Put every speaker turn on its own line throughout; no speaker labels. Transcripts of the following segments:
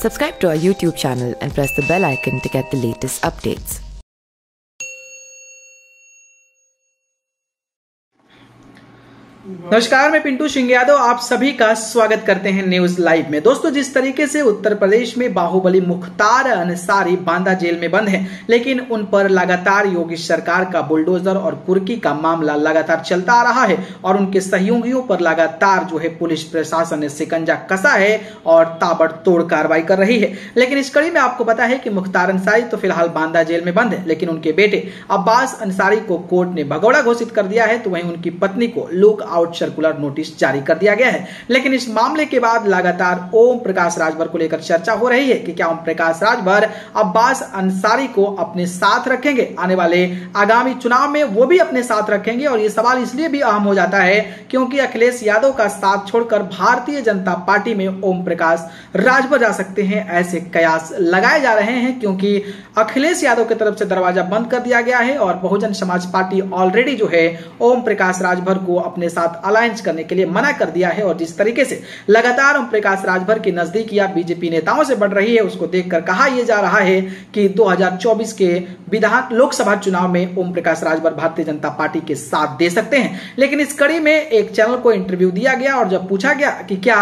Subscribe to our YouTube channel and press the bell icon to get the latest updates.
नमस्कार, मैं पिंटू सिंह यादव आप सभी का स्वागत करते हैं न्यूज लाइव में। दोस्तों, जिस तरीके से उत्तर प्रदेश में बाहुबली मुख्तार अंसारी बांदा जेल में बंद हैं, लेकिन उन पर लगातार योगी सरकार का बुलडोजर और कुर्की का मामला लगातार चलता आ रहा है और उनके सहयोगियों पर लगातार जो है पुलिस प्रशासन ने शिकंजा कसा है और ताबड़तोड़ कार्रवाई कर रही है। लेकिन इस कड़ी में आपको पता है कि मुख्तार अंसारी तो फिलहाल बांदा जेल में बंद है, लेकिन उनके बेटे अब्बास अंसारी को कोर्ट ने भगौड़ा घोषित कर दिया है, तो वहीं उनकी पत्नी को लुक आउट सर्कुलर नोटिस जारी कर दिया गया है। लेकिन इस मामले के बाद लगातार ओम प्रकाश राजभर को लेकर चर्चा हो रही है कि क्या ओम प्रकाश राजभर अब्बास अंसारी को अपने साथ रखेंगे, आने वाले आगामी चुनाव में वो भी अपने साथ रखेंगे। और ये सवाल इसलिए भी अहम हो जाता है क्योंकि अखिलेश यादव का साथ छोड़कर भारतीय जनता पार्टी में ओम प्रकाश राजभर जा सकते हैं, ऐसे कयास लगाए जा रहे हैं, क्योंकि अखिलेश यादव की तरफ से दरवाजा बंद कर दिया गया है और बहुजन समाज पार्टी ऑलरेडी जो है ओम प्रकाश राजभर को अपने साथ अलायंस करने के लिए मना कर दिया है। और जिस तरीके से लगातार ओम प्रकाश राजभर की नजदीकियां बीजेपी नेताओं से बढ़ रही है, उसको देखकर कहा यह जा रहा है कि 2024 के लोकसभा चुनाव में ओम प्रकाश राजभर भारतीय जनता पार्टी के साथ दे सकते हैं। लेकिन इस कड़ी में एक चैनल को इंटरव्यू दिया गया और जब पूछा गया कि क्या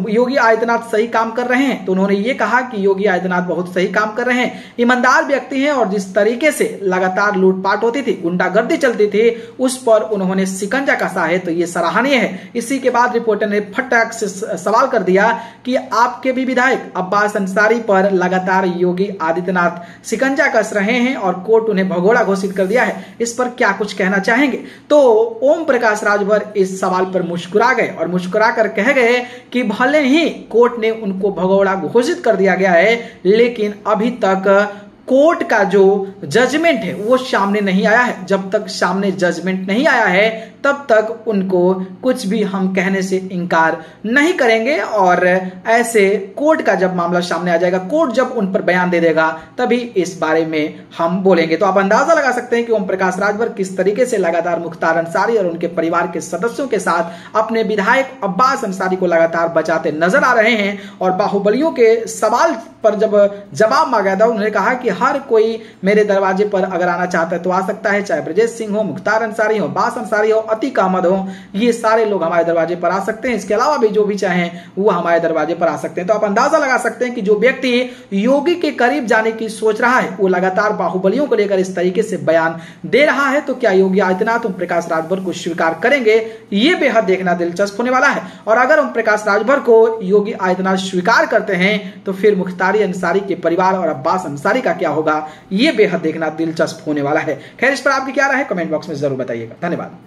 योगी आदित्यनाथ सही काम कर रहे हैं, तो उन्होंने ये कहा कि योगी आदित्यनाथ बहुत सही काम कर रहे हैं, ईमानदार व्यक्ति हैं और जिस तरीके से लगातार लूटपाट होती थी, गुंडागर्दी चलती थी, उस पर उन्होंने शिकंजा कसा है, तो ये सराहनीय है। इसी के बाद रिपोर्टर ने फटाक से सवाल कर दिया कि आपके भी विधायक अब्बास अंसारी पर लगातार योगी आदित्यनाथ शिकंजा कस रहे हैं और कोर्ट उन्हें भगोड़ा घोषित कर दिया है, इस पर क्या कुछ कहना चाहेंगे। तो ओम प्रकाश राजभर इस सवाल पर मुस्कुरा गए और मुस्कुरा कर कह गए कि भले ही कोर्ट ने उनको भगोड़ा घोषित कर दिया गया है, लेकिन अभी तक कोर्ट का जो जजमेंट है वो सामने नहीं आया है। जब तक सामने जजमेंट नहीं आया है तब तक उनको कुछ भी हम कहने से इनकार नहीं करेंगे और ऐसे कोर्ट का जब मामला सामने आ जाएगा, कोर्ट जब उन पर बयान दे देगा, तभी इस बारे में हम बोलेंगे। तो आप अंदाजा लगा सकते हैं कि ओम प्रकाश राजभर किस तरीके से लगातार मुख्तार अंसारी और उनके परिवार के सदस्यों के साथ अपने विधायक अब्बास अंसारी को लगातार बचाते नजर आ रहे हैं। और बाहुबलियों के सवाल पर जब जवाब मांगा था, उन्होंने कहा कि हर कोई मेरे दरवाजे पर अगर आना चाहता है तो आ सकता है, चाहे ब्रजेश सिंह हो, मुख्तार अंसारी हो, अब्बास अंसारी हो, अतीक अहमद हो, ये सारे लोग हमारे दरवाजे पर आ सकते हैं। इसके अलावा भी जो भी चाहें वो हमारे दरवाजे पर आ सकते हैं। तो आप अंदाजा लगा सकते हैं कि जो व्यक्ति योगी के करीब जाने की सोच रहा है वो लगातार बाहुबलियों को लेकर इस तरीके से बयान दे रहा है, तो क्या योगी आदित्यनाथ ओम प्रकाश राजभर को स्वीकार करेंगे, ये बेहद देखना दिलचस्प होने वाला है। और अगर ओम प्रकाश राजभर को योगी आदित्यनाथ स्वीकार करते हैं तो फिर मुख्तार अंसारी के परिवार और अब्बास अंसारी का क्या होगा, ये बेहद देखना दिलचस्प होने वाला है। खैर, इस पर आपकी क्या राय है कमेंट बॉक्स में जरूर बताइएगा। धन्यवाद।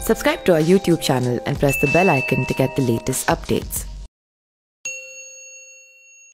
Subscribe to our YouTube channel and press the bell icon to get the latest updates.